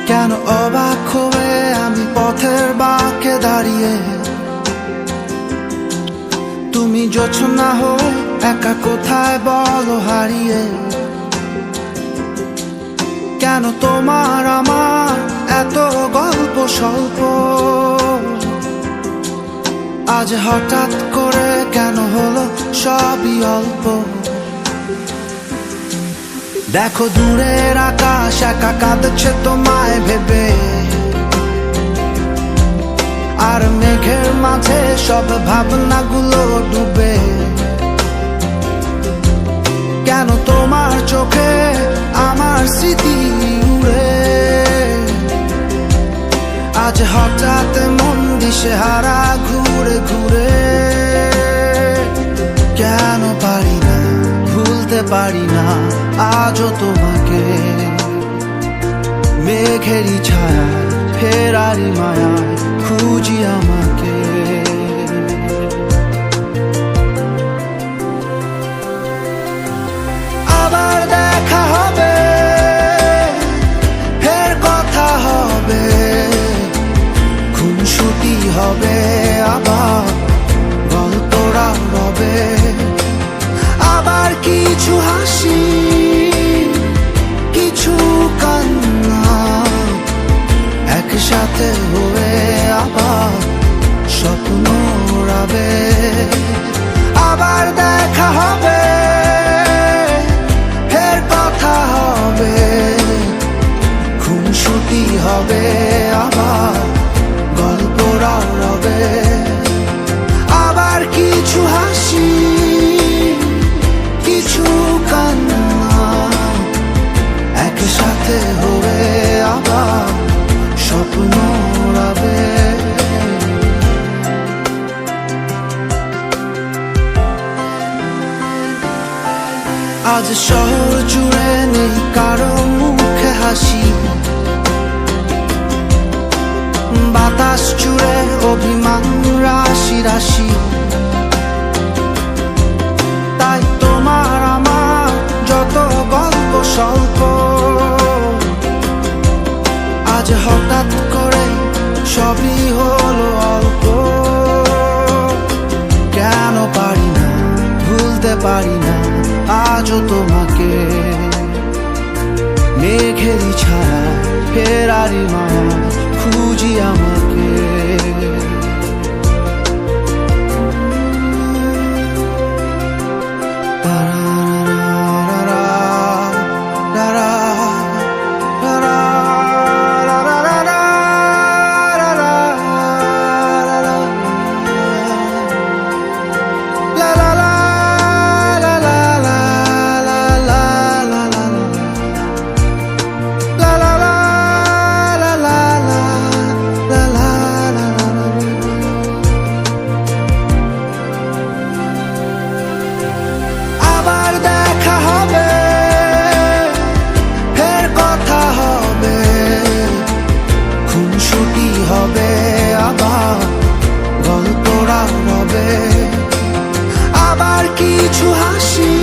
কেন অবাক হয়ে আমি পথের বাঁকে দাঁড়িয়ে, তুমি জোছনা হয়ে একা কোথায় বলো হারিয়ে। কেন তোমার আমার এত গল্প স্বল্প, আজ হঠাৎ করে কেন হলো সবই অল্প। দেখো দূরের আকাশ একা কাঁদছে তোমায় ভেবে, আর মেঘের মাঝে সব ভাবনাগুলো ডুবে। কেন তোমার চোখে আমার স্মৃতি উড়ে, আজ হঠাৎ মন দিশেহারা ঘুরে ঘুরে। কেন পারি না ভুলতে পারি না আজও তোমাকে, মেঘেরই ছায়া ফেরারি মায়া খুঁজি আমাকে। আবার দেখা হবে, ফের কথা হবে, খুনসুটি হবে, আবার গল্পরা রবে। আবার কিছু হাসি কিছু কান্না একসাথে হয়ে আবার স্বপ্ন উড়াবে। আবার দেখা হবে, ফের কথা হবে, খুনসুটি হবে, আবার গল্পরা রবে। আবার কিছু হাসি কিছু কান্না একসাথে হয়ে আবার স্বপ্ন উড়াবে। আজ শহর জুড়ে নেই কারো মুখে হাসি, বাতাস জুড়ে অভিমান রাশি রাশি। তাই তোমার আমার যত গল্প স্বল্প, আজ হঠাৎ করে সবই হলো অল্প। কেন পারি না ভুলতে পারি না আজও তোমাকে, মেঘেরই ছায়া ফেরারি মায়া খুঁজি আমাকে। হবে আবার গল্পরা হবে, আবার কিছু হাসি